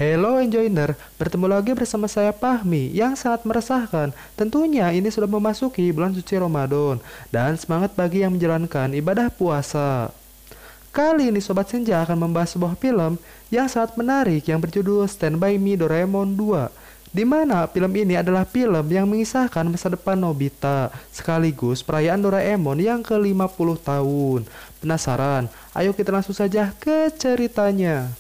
Hello Enjoiner, bertemu lagi bersama saya Fahmi yang sangat meresahkan. Tentunya ini sudah memasuki bulan suci Ramadan dan semangat bagi yang menjalankan ibadah puasa. Kali ini Sobat Senja akan membahas sebuah film yang sangat menarik yang berjudul Stand By Me Doraemon 2. Di mana film ini adalah film yang mengisahkan masa depan Nobita sekaligus perayaan Doraemon yang ke-50 tahun. Penasaran? Ayo kita langsung saja ke ceritanya.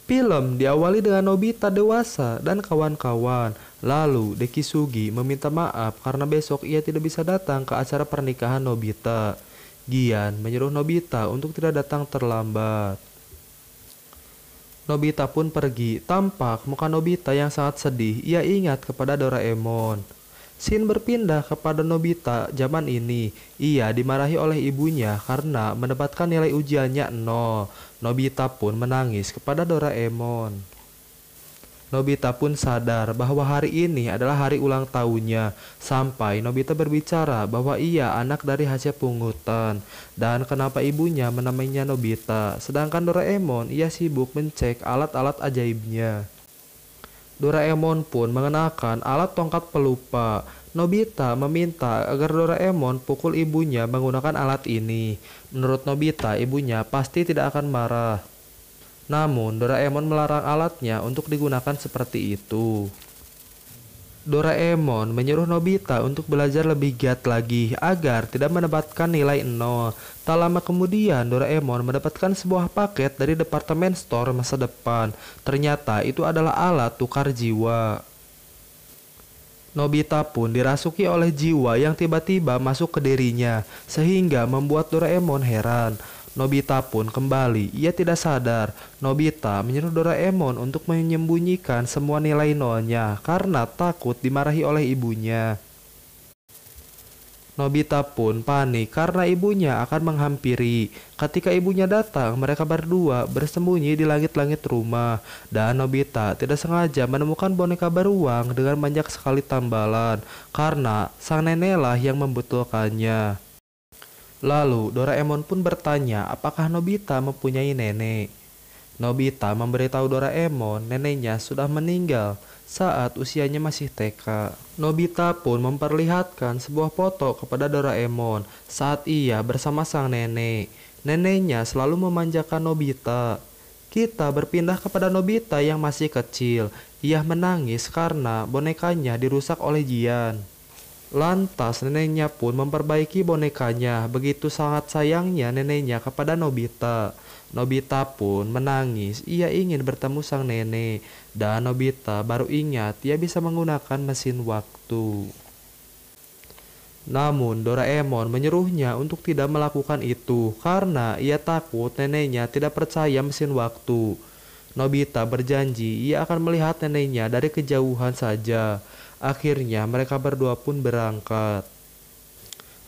Film diawali dengan Nobita dewasa dan kawan-kawan. Lalu Deki Sugi meminta maaf karena besok ia tidak bisa datang ke acara pernikahan Nobita. Gian menyuruh Nobita untuk tidak datang terlambat. Nobita pun pergi. Tampak muka Nobita yang sangat sedih. Ia ingat kepada Doraemon. Scene berpindah kepada Nobita zaman ini. Ia dimarahi oleh ibunya karena mendapatkan nilai ujiannya 0. Nobita pun menangis kepada Doraemon. Nobita pun sadar bahwa hari ini adalah hari ulang tahunnya. Sampai Nobita berbicara bahwa ia anak dari hasil pungutan. Dan kenapa ibunya menamainya Nobita. Sedangkan Doraemon ia sibuk mencek alat-alat ajaibnya. Doraemon pun mengenakan alat tongkat pelupa. Nobita meminta agar Doraemon pukul ibunya menggunakan alat ini. Menurut Nobita, ibunya pasti tidak akan marah. Namun, Doraemon melarang alatnya untuk digunakan seperti itu. Doraemon menyuruh Nobita untuk belajar lebih giat lagi agar tidak mendapatkan nilai 0. Tak lama kemudian Doraemon mendapatkan sebuah paket dari departemen store masa depan. Ternyata itu adalah alat tukar jiwa. Nobita pun dirasuki oleh jiwa yang tiba-tiba masuk ke dirinya sehingga membuat Doraemon heran. Nobita pun kembali, ia tidak sadar. Nobita menyuruh Doraemon untuk menyembunyikan semua nilai nolnya karena takut dimarahi oleh ibunya. Nobita pun panik karena ibunya akan menghampiri. Ketika ibunya datang, mereka berdua bersembunyi di langit-langit rumah. Dan Nobita tidak sengaja menemukan boneka beruang dengan banyak sekali tambalan karena sang neneklah yang membetulkannya. Lalu Doraemon pun bertanya apakah Nobita mempunyai nenek. Nobita memberitahu Doraemon neneknya sudah meninggal saat usianya masih TK. Nobita pun memperlihatkan sebuah foto kepada Doraemon saat ia bersama sang nenek. Neneknya selalu memanjakan Nobita. Kita berpindah kepada Nobita yang masih kecil. Ia menangis karena bonekanya dirusak oleh Jian. Lantas neneknya pun memperbaiki bonekanya. Begitu sangat sayangnya neneknya kepada Nobita. Nobita pun menangis. Ia ingin bertemu sang nenek. Dan Nobita baru ingat ia bisa menggunakan mesin waktu. Namun Doraemon menyuruhnya untuk tidak melakukan itu karena ia takut neneknya tidak percaya mesin waktu. Nobita berjanji ia akan melihat neneknya dari kejauhan saja. Akhirnya mereka berdua pun berangkat.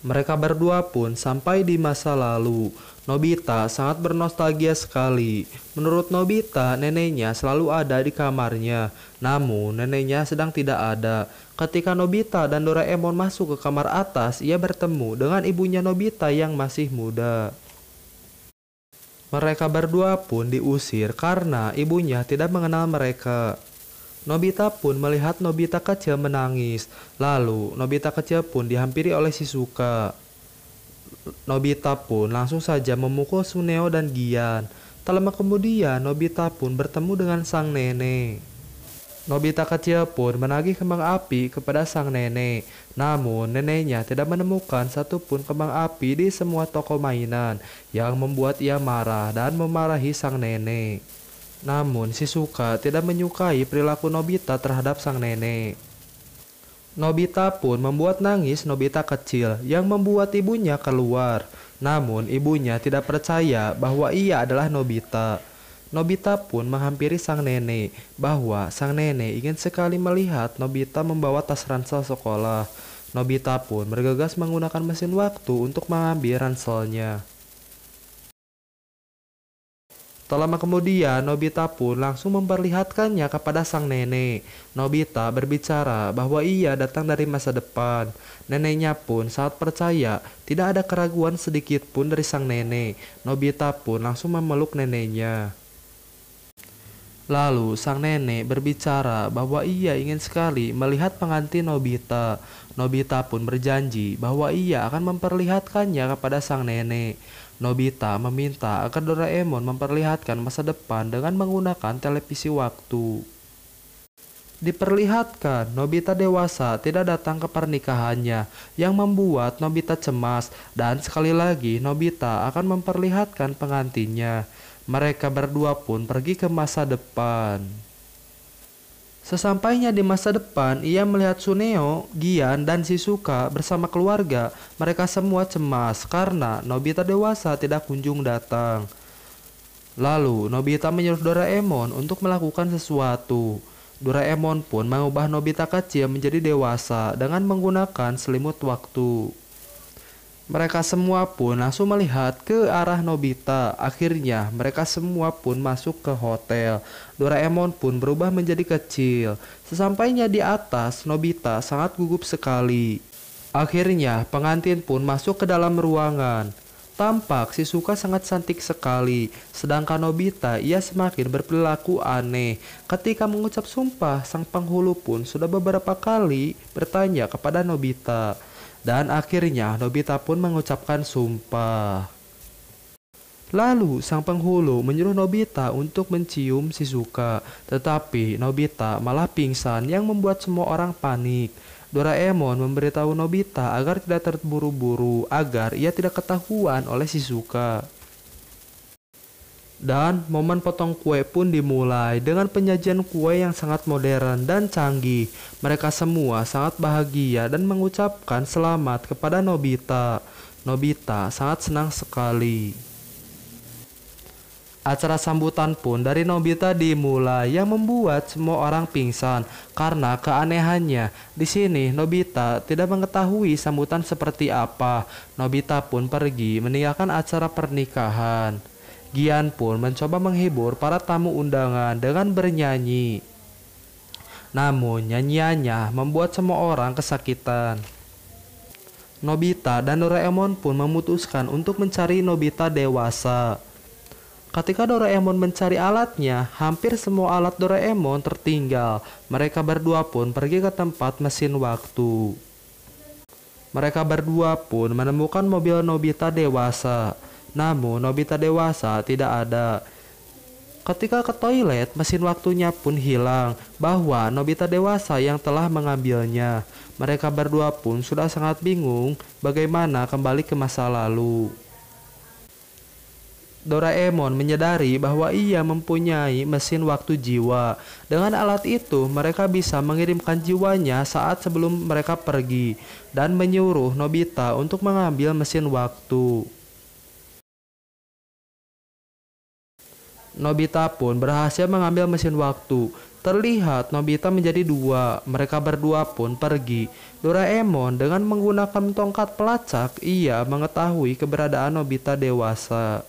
Mereka berdua pun sampai di masa lalu. Nobita sangat bernostalgia sekali. Menurut Nobita, neneknya selalu ada di kamarnya. Namun neneknya sedang tidak ada. Ketika Nobita dan Doraemon masuk ke kamar atas, ia bertemu dengan ibunya Nobita yang masih muda. Mereka berdua pun diusir karena ibunya tidak mengenal mereka. Nobita pun melihat Nobita kecil menangis. Lalu Nobita kecil pun dihampiri oleh Shizuka. Nobita pun langsung saja memukul Suneo dan Gian. Tak lama kemudian Nobita pun bertemu dengan sang nenek. Nobita kecil pun menagih kembang api kepada sang nenek. Namun neneknya tidak menemukan satupun kembang api di semua toko mainan yang membuat ia marah dan memarahi sang nenek. Namun Shizuka tidak menyukai perilaku Nobita terhadap sang nenek. Nobita pun membuat nangis Nobita kecil yang membuat ibunya keluar. Namun ibunya tidak percaya bahwa ia adalah Nobita. Nobita pun menghampiri sang nenek bahwa sang nenek ingin sekali melihat Nobita membawa tas ransel sekolah. Nobita pun bergegas menggunakan mesin waktu untuk mengambil ranselnya. Tak lama kemudian, Nobita pun langsung memperlihatkannya kepada sang nenek. Nobita berbicara bahwa ia datang dari masa depan. Neneknya pun sangat percaya, tidak ada keraguan sedikit pun dari sang nenek. Nobita pun langsung memeluk neneknya. Lalu sang nenek berbicara bahwa ia ingin sekali melihat pengantin Nobita. Nobita pun berjanji bahwa ia akan memperlihatkannya kepada sang nenek. Nobita meminta agar Doraemon memperlihatkan masa depan dengan menggunakan televisi waktu. Diperlihatkan Nobita dewasa tidak datang ke pernikahannya, yang membuat Nobita cemas, dan sekali lagi Nobita akan memperlihatkan pengantinnya. Mereka berdua pun pergi ke masa depan. Sesampainya di masa depan, ia melihat Tsuneo, Gian, dan Shizuka bersama keluarga. Mereka semua cemas karena Nobita dewasa tidak kunjung datang. Lalu Nobita menyuruh Doraemon untuk melakukan sesuatu. Doraemon pun mengubah Nobita kecil menjadi dewasa dengan menggunakan selimut waktu. Mereka semua pun langsung melihat ke arah Nobita. Akhirnya mereka semua pun masuk ke hotel. Doraemon pun berubah menjadi kecil. Sesampainya di atas, Nobita sangat gugup sekali. Akhirnya pengantin pun masuk ke dalam ruangan. Tampak Shizuka sangat cantik sekali, sedangkan Nobita ia semakin berperilaku aneh. Ketika mengucap sumpah, sang penghulu pun sudah beberapa kali bertanya kepada Nobita. Dan akhirnya Nobita pun mengucapkan sumpah. Lalu sang penghulu menyuruh Nobita untuk mencium Shizuka, tetapi Nobita malah pingsan yang membuat semua orang panik. Doraemon memberitahu Nobita agar tidak terburu-buru agar ia tidak ketahuan oleh Shizuka. Dan momen potong kue pun dimulai dengan penyajian kue yang sangat modern dan canggih. Mereka semua sangat bahagia dan mengucapkan selamat kepada Nobita. Nobita sangat senang sekali. Acara sambutan pun dari Nobita dimulai yang membuat semua orang pingsan karena keanehannya. Di sini Nobita tidak mengetahui sambutan seperti apa. Nobita pun pergi meninggalkan acara pernikahan. Gian pun mencoba menghibur para tamu undangan dengan bernyanyi. Namun nyanyiannya membuat semua orang kesakitan. Nobita dan Doraemon pun memutuskan untuk mencari Nobita dewasa. Ketika Doraemon mencari alatnya, hampir semua alat Doraemon tertinggal. Mereka berdua pun pergi ke tempat mesin waktu. Mereka berdua pun menemukan mobil Nobita dewasa. Namun Nobita dewasa tidak ada. Ketika ke toilet, mesin waktunya pun hilang, bahwa Nobita dewasa yang telah mengambilnya. Mereka berdua pun sudah sangat bingung bagaimana kembali ke masa lalu. Doraemon menyadari bahwa ia mempunyai mesin waktu jiwa. Dengan alat itu, mereka bisa mengirimkan jiwanya saat sebelum mereka pergi, dan menyuruh Nobita untuk mengambil mesin waktu. Nobita pun berhasil mengambil mesin waktu. Terlihat Nobita menjadi dua. Mereka berdua pun pergi. Doraemon dengan menggunakan tongkat pelacak, ia mengetahui keberadaan Nobita dewasa.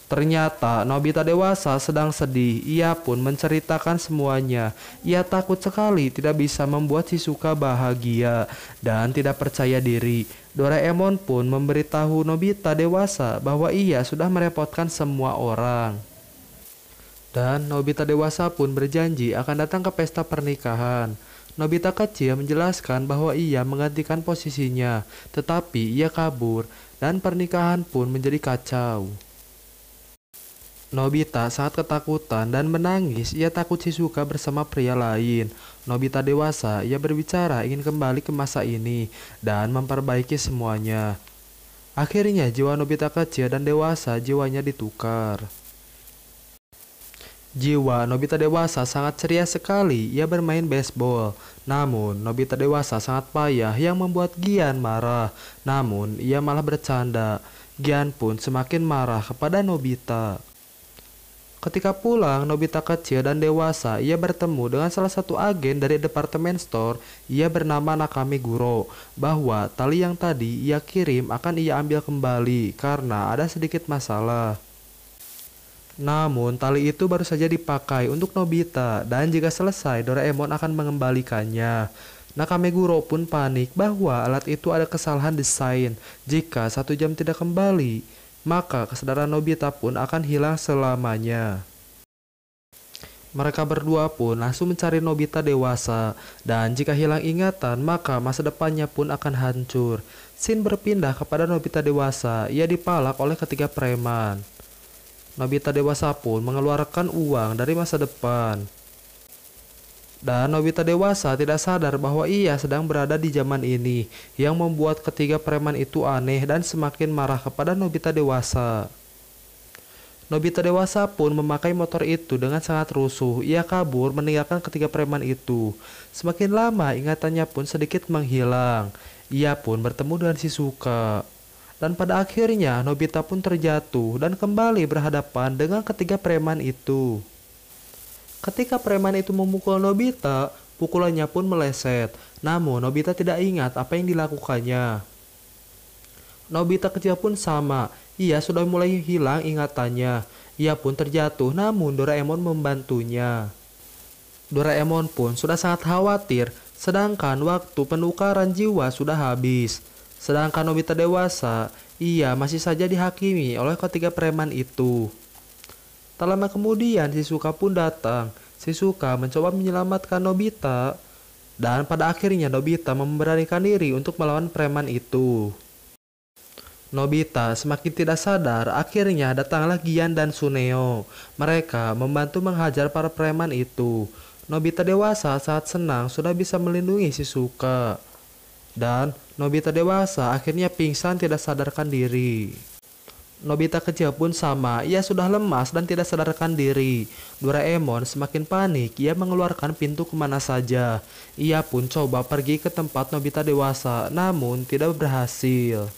Ternyata Nobita dewasa sedang sedih. Ia pun menceritakan semuanya. Ia takut sekali tidak bisa membuat Shizuka bahagia dan tidak percaya diri. Doraemon pun memberitahu Nobita dewasa bahwa ia sudah merepotkan semua orang. Dan Nobita dewasa pun berjanji akan datang ke pesta pernikahan. Nobita kecil menjelaskan bahwa ia menggantikan posisinya, tetapi ia kabur dan pernikahan pun menjadi kacau. Nobita sangat ketakutan dan menangis. Ia takut Shizuka bersama pria lain. Nobita dewasa, ia berbicara ingin kembali ke masa ini dan memperbaiki semuanya. Akhirnya jiwa Nobita kecil dan dewasa jiwanya ditukar. Jiwa Nobita dewasa sangat ceria sekali. Ia bermain baseball. Namun Nobita dewasa sangat payah yang membuat Gian marah. Namun ia malah bercanda. Gian pun semakin marah kepada Nobita. Ketika pulang, Nobita kecil dan dewasa, ia bertemu dengan salah satu agen dari departemen store. Ia bernama Nakamiguro, bahwa tali yang tadi ia kirim akan ia ambil kembali karena ada sedikit masalah. Namun tali itu baru saja dipakai untuk Nobita dan jika selesai Doraemon akan mengembalikannya. Nakameguro pun panik bahwa alat itu ada kesalahan desain. Jika 1 jam tidak kembali, maka kesadaran Nobita pun akan hilang selamanya. Mereka berdua pun langsung mencari Nobita dewasa, dan jika hilang ingatan maka masa depannya pun akan hancur. Scene berpindah kepada Nobita dewasa, ia dipalak oleh ketiga preman. Nobita dewasa pun mengeluarkan uang dari masa depan. Dan Nobita dewasa tidak sadar bahwa ia sedang berada di zaman ini, yang membuat ketiga preman itu aneh dan semakin marah kepada Nobita dewasa. Nobita dewasa pun memakai motor itu dengan sangat rusuh. Ia kabur meninggalkan ketiga preman itu. Semakin lama ingatannya pun sedikit menghilang. Ia pun bertemu dengan Shizuka. Dan pada akhirnya Nobita pun terjatuh dan kembali berhadapan dengan ketiga preman itu. Ketika preman itu memukul Nobita, pukulannya pun meleset. Namun Nobita tidak ingat apa yang dilakukannya. Nobita kecil pun sama, ia sudah mulai hilang ingatannya. Ia pun terjatuh, namun Doraemon membantunya. Doraemon pun sudah sangat khawatir, sedangkan waktu penukaran jiwa sudah habis. Sedangkan Nobita dewasa, ia masih saja dihakimi oleh ketiga preman itu. Tak lama kemudian Shizuka pun datang. Shizuka mencoba menyelamatkan Nobita. Dan pada akhirnya Nobita memberanikan diri untuk melawan preman itu. Nobita semakin tidak sadar, akhirnya datanglah Gian dan Suneo. Mereka membantu menghajar para preman itu. Nobita dewasa saat senang sudah bisa melindungi Shizuka. Dan Nobita dewasa akhirnya pingsan tidak sadarkan diri. Nobita kecil pun sama, ia sudah lemas dan tidak sadarkan diri. Doraemon semakin panik, ia mengeluarkan pintu kemana saja. Ia pun coba pergi ke tempat Nobita dewasa, namun tidak berhasil.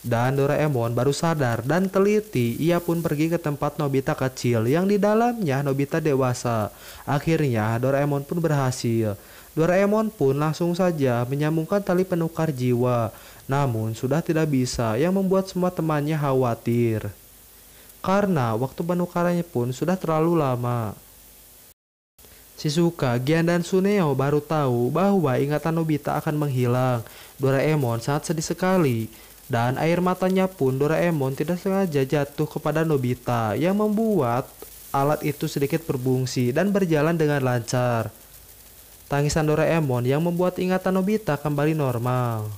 Dan Doraemon baru sadar dan teliti, ia pun pergi ke tempat Nobita kecil yang di dalamnya Nobita dewasa. Akhirnya Doraemon pun berhasil. Doraemon pun langsung saja menyambungkan tali penukar jiwa. Namun sudah tidak bisa, yang membuat semua temannya khawatir. Karena waktu penukarannya pun sudah terlalu lama. Shizuka, Gian dan Suneo baru tahu bahwa ingatan Nobita akan menghilang. Doraemon sangat sedih sekali. Dan air matanya pun Doraemon tidak sengaja jatuh kepada Nobita, yang membuat alat itu sedikit berfungsi dan berjalan dengan lancar. Tangisan Doraemon yang membuat ingatan Nobita kembali normal.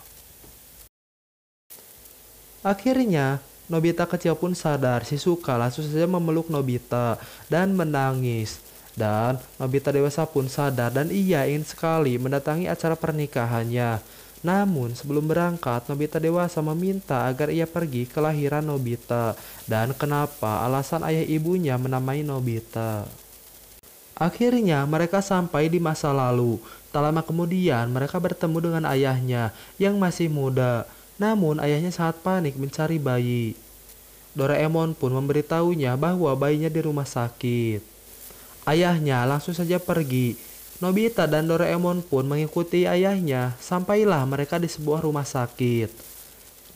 Akhirnya, Nobita kecil pun sadar. Shizuka langsung saja memeluk Nobita dan menangis. Dan Nobita dewasa pun sadar dan ia ingin sekali mendatangi acara pernikahannya. Namun sebelum berangkat, Nobita dewasa meminta agar ia pergi ke lahiran Nobita. Dan kenapa alasan ayah ibunya menamai Nobita. Akhirnya mereka sampai di masa lalu. Tak lama kemudian mereka bertemu dengan ayahnya yang masih muda. Namun ayahnya sangat panik mencari bayi. Doraemon pun memberitahunya bahwa bayinya di rumah sakit. Ayahnya langsung saja pergi. Nobita dan Doraemon pun mengikuti ayahnya. Sampailah mereka di sebuah rumah sakit.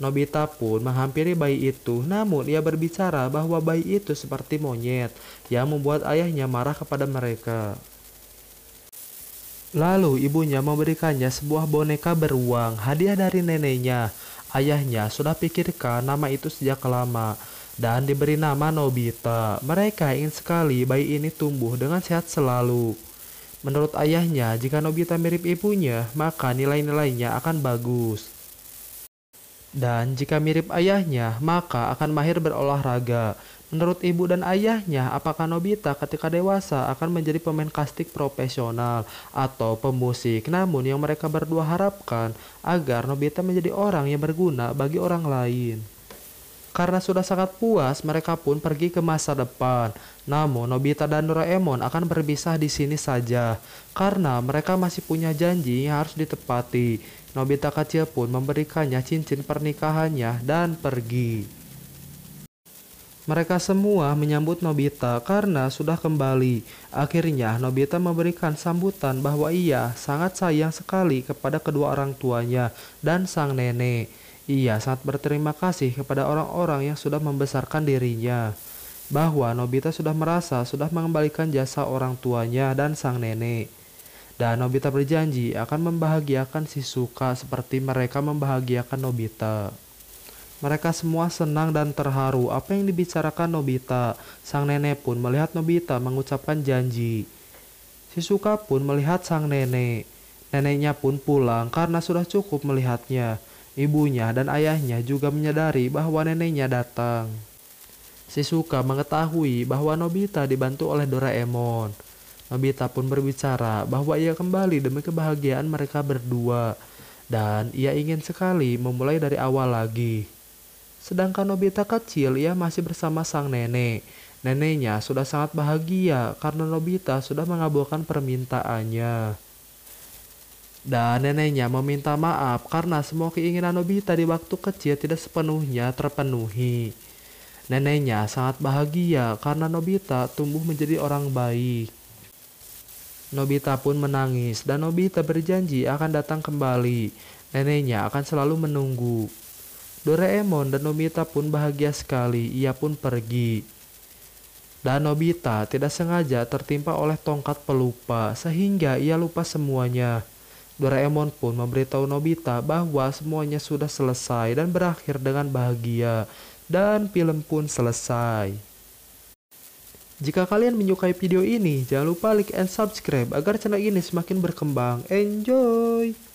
Nobita pun menghampiri bayi itu, namun ia berbicara bahwa bayi itu seperti monyet, yang membuat ayahnya marah kepada mereka. Lalu ibunya memberikannya sebuah boneka beruang, hadiah dari neneknya. Ayahnya sudah pikirkan nama itu sejak lama, dan diberi nama Nobita. Mereka ingin sekali bayi ini tumbuh dengan sehat selalu. Menurut ayahnya, jika Nobita mirip ibunya, maka nilai-nilainya akan bagus. Dan jika mirip ayahnya, maka akan mahir berolahraga. Menurut ibu dan ayahnya, apakah Nobita ketika dewasa akan menjadi pemain kastik profesional atau pemusik? Namun yang mereka berdua harapkan agar Nobita menjadi orang yang berguna bagi orang lain. Karena sudah sangat puas, mereka pun pergi ke masa depan. Namun Nobita dan Doraemon akan berpisah di sini saja karena mereka masih punya janji yang harus ditepati. Nobita kecil pun memberikannya cincin pernikahannya dan pergi. Mereka semua menyambut Nobita karena sudah kembali. Akhirnya Nobita memberikan sambutan bahwa ia sangat sayang sekali kepada kedua orang tuanya dan sang nenek. Ia sangat berterima kasih kepada orang-orang yang sudah membesarkan dirinya. bahwa Nobita sudah merasa sudah mengembalikan jasa orang tuanya dan sang nenek. Dan Nobita berjanji akan membahagiakan Shizuka seperti mereka membahagiakan Nobita. Mereka semua senang dan terharu apa yang dibicarakan Nobita. Sang nenek pun melihat Nobita mengucapkan janji. Shizuka pun melihat sang nenek. Neneknya pun pulang karena sudah cukup melihatnya. Ibunya dan ayahnya juga menyadari bahwa neneknya datang. Shizuka mengetahui bahwa Nobita dibantu oleh Doraemon. Nobita pun berbicara bahwa ia kembali demi kebahagiaan mereka berdua. Dan ia ingin sekali memulai dari awal lagi. Sedangkan Nobita kecil, ia masih bersama sang nenek. Neneknya sudah sangat bahagia karena Nobita sudah mengabulkan permintaannya. Dan neneknya meminta maaf karena semua keinginan Nobita di waktu kecil tidak sepenuhnya terpenuhi. Neneknya sangat bahagia karena Nobita tumbuh menjadi orang baik. Nobita pun menangis dan Nobita berjanji akan datang kembali. Neneknya akan selalu menunggu. Doraemon dan Nobita pun bahagia sekali, ia pun pergi. Dan Nobita tidak sengaja tertimpa oleh tongkat pelupa sehingga ia lupa semuanya. Doraemon pun memberitahu Nobita bahwa semuanya sudah selesai dan berakhir dengan bahagia. Dan film pun selesai. Jika kalian menyukai video ini, jangan lupa like and subscribe agar channel ini semakin berkembang. Enjoy!